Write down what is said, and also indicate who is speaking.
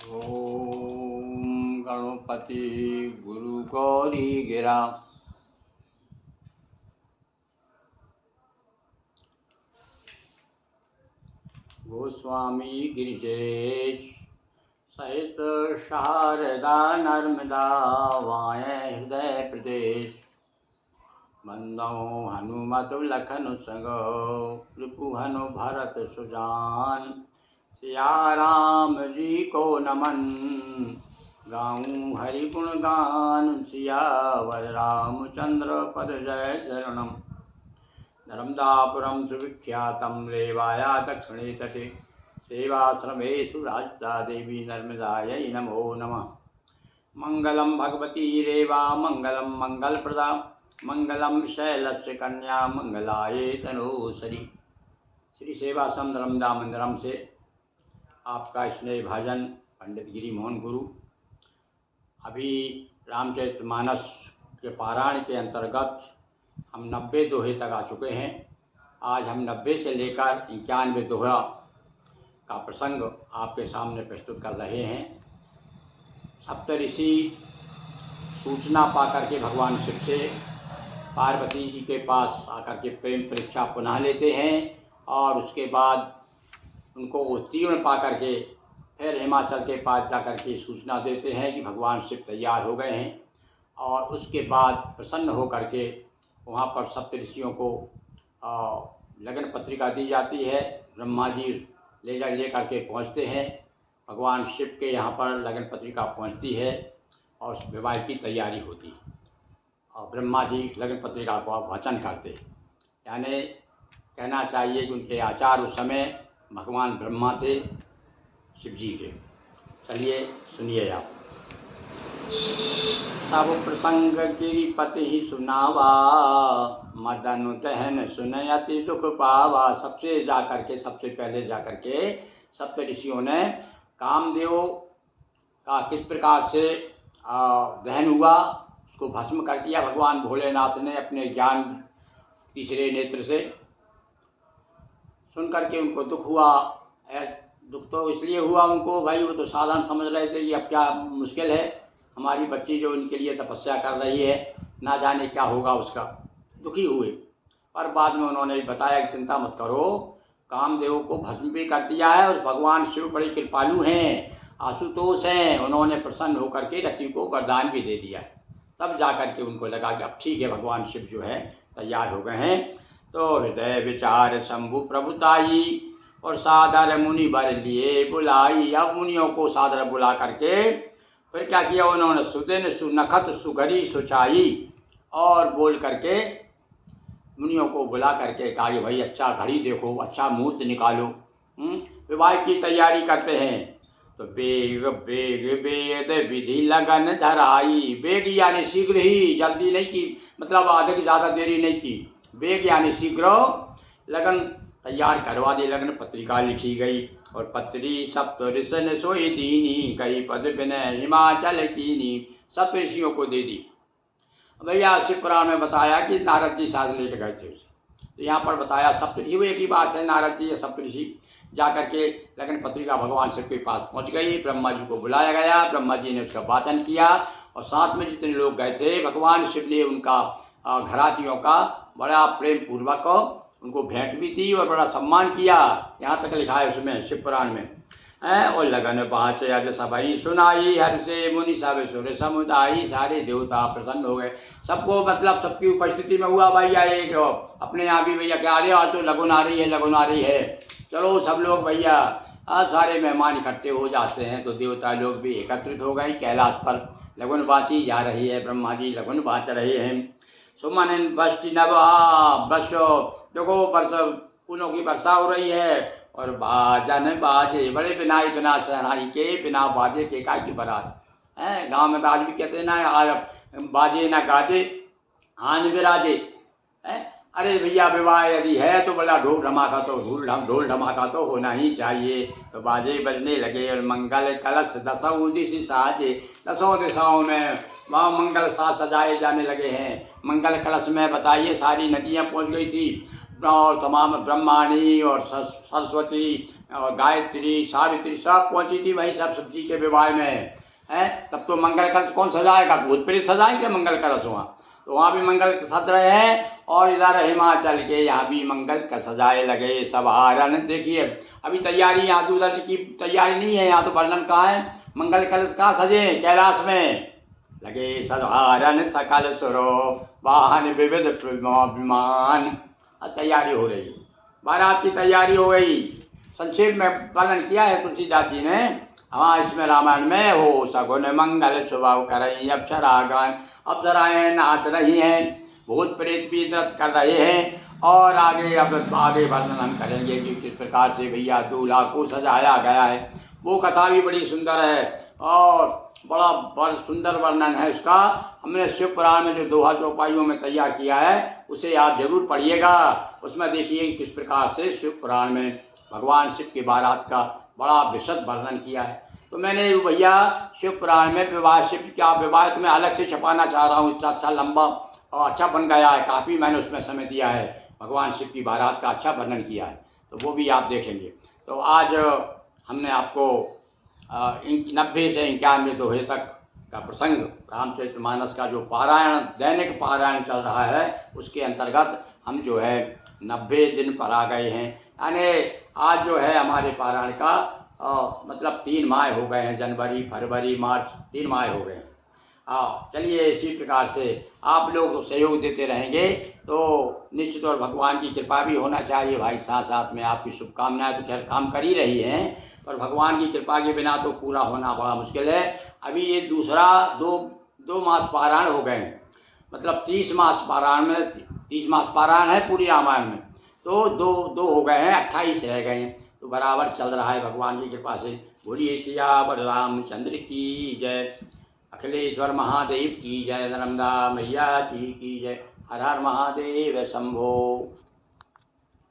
Speaker 1: ओम गणपति गुरु गौरी गिरा। गोस्वामी गिरिजेश सहित शारदा नर्मदा वाये हृदय प्रदेश। बंदो हनुमत लखन संग रिपुहनु भरत सुजान। सिया राम जी को नमन गाऊं हरि गुण गान। सियावर रामचंद्र पद जय शरणम। नर्मदापुरम सुविख्यातम रेवाया दक्षिणे तटे। सेवाश्रमेषु राजता देवी नर्मदायै नमो नमः। मंगलम भगवती रेवा मंगलम मंगलप्रदा। मंगलम शैलस्य कन्या मंगलाये तनोसरी। श्री सेवाश्रम नर्मदा मंदिरम से आपका स्नेह भाजन पंडित गिरि मोहन गुरु। अभी रामचरितमानस के पारायण के अंतर्गत हम 90 दोहे तक आ चुके हैं। आज हम 90 से लेकर 91 दोहा का प्रसंग आपके सामने प्रस्तुत कर रहे हैं। सप्तऋषि सूचना पाकर के भगवान शिव से पार्वती जी के पास आकर के प्रेम परीक्षा पुनः लेते हैं और उसके बाद उनको उत्तीर्ण पा करके फिर हिमाचल के पास जाकर के सूचना देते हैं कि भगवान शिव तैयार हो गए हैं। और उसके बाद प्रसन्न हो करके वहाँ पर सप्तऋषियों को लगन पत्रिका दी जाती है। ब्रह्मा जी ले करके पहुँचते हैं। भगवान शिव के यहाँ पर लगन पत्रिका पहुँचती है और विवाह की तैयारी होती है। और ब्रह्मा जी लगन पत्रिका को वाचन करते, यानी कहना चाहिए कि उनके आचार्य उस समय भगवान ब्रह्मा थे शिव जी के। चलिए सुनिए आप। सब प्रसंग गिरिपति ही सुनावा। मदन दहन सुनयति दुख पावा। सबसे पहले जाकर के सप्त ऋषियों ने कामदेव का किस प्रकार से दहन हुआ, उसको भस्म कर दिया भगवान भोलेनाथ ने अपने ज्ञान तीसरे नेत्र से। सुन करके उनको दुख हुआ। दुख तो इसलिए हुआ उनको, भाई वो तो साधारण समझ रहे थे कि अब क्या मुश्किल है, हमारी बच्ची जो इनके लिए तपस्या कर रही है, ना जाने क्या होगा उसका। दुखी हुए। पर बाद में उन्होंने बताया कि चिंता मत करो, कामदेव को भस्म भी कर दिया है और भगवान शिव बड़े कृपालु हैं, आशुतोष हैं, उन्होंने प्रसन्न होकर के रति को वरदान भी दे दिया है। तब जा कर के उनको लगा कि अब ठीक है, भगवान शिव जो है तैयार हो गए हैं। तो हृदय विचार शंभु प्रभुताई और सादर मुनि बर लिए बुलाई। अब मुनियों को सादर बुला करके फिर क्या किया उन्होंने, सुदिन सुनखत सुघरी सुचाई, और बोल करके मुनियों को बुला करके कहा कि भाई अच्छा घड़ी देखो, अच्छा मुहूर्त निकालो, विवाह की तैयारी करते हैं। तो बेग बेग वेद विधि लगन धराई। बेग यानी शीघ्र ही, जल्दी नहीं की, मतलब आधे की ज़्यादा देरी नहीं की। बेग यानी शीघ्र लगन तैयार करवा दी। लगन पत्रिका लिखी गई और पत्री सप्त ऋषन सोई दीनी। कई पद विनय हिमाचल कीनी। सप्त ऋषियों को दे दी। भैया शिव पुराण में बताया कि नारद जी साथ लेके गए थे उसे। तो यहाँ पर बताया सप्तऋषि, वो एक ही बात है, नारद जी या सप्तऋषि जाकर के लगन पत्रिका भगवान शिव के पास पहुँच गई। ब्रह्मा जी को बुलाया गया, ब्रह्मा जी ने उसका वाचन किया और साथ में जितने लोग गए थे भगवान शिव ने उनका घरातियों का बड़ा प्रेम पूर्वक उनको भेंट भी दी और बड़ा सम्मान किया। यहाँ तक लिखा है उसमें शिव पुराण में। और लगन पाँच अज सभई सुनाई। हर से मुनि सब सुर समुदायी। सारे देवता प्रसन्न हो गए। सबको मतलब सबकी उपस्थिति में हुआ भैया एक अपने यहाँ भी भैया क्या, अरे आज तो लगन आ रही है, लगन आ रही है, चलो सब लोग भैया सारे मेहमान इकट्ठे हो जाते हैं। तो देवता लोग भी एकत्रित हो गए कैलाश पर। लगन बाँची जा रही है, ब्रह्मा जी लगन बाँच रहे हैं। सुमन बष्टि नवा बर्षो, देखो वर्ष फूलों की वर्षा हो रही है और बाजन बाजे, बड़े बिना शहनाई के बिना बाजे के काय की बारात है। गाँव में तो आज भी कहते हैं ना, बाजे ना गाजे आन विराजे है। अरे भैया विवाह यदि है तो बड़ा ढोल धमाका तो होना ही चाहिए। तो बाजे बजने लगे और मंगल कलश दसों दिशा साजे। 10 दिशाओं में वहाँ मंगल साज सजाए जाने लगे हैं। मंगल कलश में बताइए सारी नदियाँ पहुँच गई थी और तमाम ब्रह्माणी और सरस्वती और गायत्री सावित्री सब पहुंची थी वही सब सब्जी के विवाह में है। तब तो मंगल कलश कौन सजाएगा, भूत प्रेत सजाएंगे मंगल कलश वहाँ, तो वहाँ भी मंगल सज रहे हैं। और इधर हिमाचल के यहाँ भी मंगल का सजाए लगे सब हारन। देखिए अभी तैयारी यहाँ तो उधर की तैयारी नहीं है, यहाँ तो वर्णन कहाँ है, मंगल कलश कहाँ सजे कैलाश में लगे सहारन सकल सुरो वाहन विविध विमान। तैयारी हो रही, बारात की तैयारी हो गई। संक्षेप में वर्णन किया है तुलसीदास जी ने। हाँ इसमें रामायण में हो सगुन मंगल स्वभाव करई अप्सरागण, अप्सराएं नाच रही हैं, भूत प्रेत भी नृत्य कर रहे हैं। और आगे अब आगे वर्णन हम करेंगे कि किस प्रकार से भैया दूल्हा को सजाया गया है। वो कथा भी बड़ी सुंदर है और बड़ा सुंदर वर्णन है उसका। हमने शिव पुराण में जो दोहा चौपाइयों में तैयार किया है उसे आप जरूर पढ़िएगा। उसमें देखिए किस प्रकार से शिव पुराण में भगवान शिव की बारात का बड़ा विशद वर्णन किया है। तो मैंने भैया शिव पुराण में विवाह शिव क्या विवाह तो मैं अलग से छपाना चाह रहा हूँ, इतना अच्छा लंबा और अच्छा बन गया है, काफ़ी मैंने उसमें समय दिया है, भगवान शिव की बारात का अच्छा वर्णन किया है, तो वो भी आप देखेंगे। तो आज हमने आपको 90 से 91 दोहे तक का प्रसंग रामचरितमानस का जो पारायण दैनिक पारायण चल रहा है उसके अंतर्गत हम जो है 90 दिन पर आ गए हैं। यानी आज जो है हमारे पारायण का मतलब 3 माह हो गए हैं, जनवरी फरवरी मार्च 3 माह हो गए हैं। चलिए इसी प्रकार से आप लोग सहयोग देते रहेंगे तो निश्चित और भगवान की कृपा भी होना चाहिए भाई। साथ साथ में आपकी शुभकामनाएं तो खैर काम कर ही रही हैं, पर भगवान की कृपा के बिना तो पूरा होना बड़ा मुश्किल है। अभी ये दूसरा दो मास पारायण हो गए, मतलब 30 मास पारायण में 30 मास पारायण है पूरी रामायण में, तो दो हो गए हैं, 28 रह गए हैं, तो बराबर चल रहा है भगवान की कृपा से। बोलिए सियावर रामचंद्र की जय, अखिलेश्वर महादेव की जय, नर्मदा मैया जी की जय, हर हर महादेव शंभो।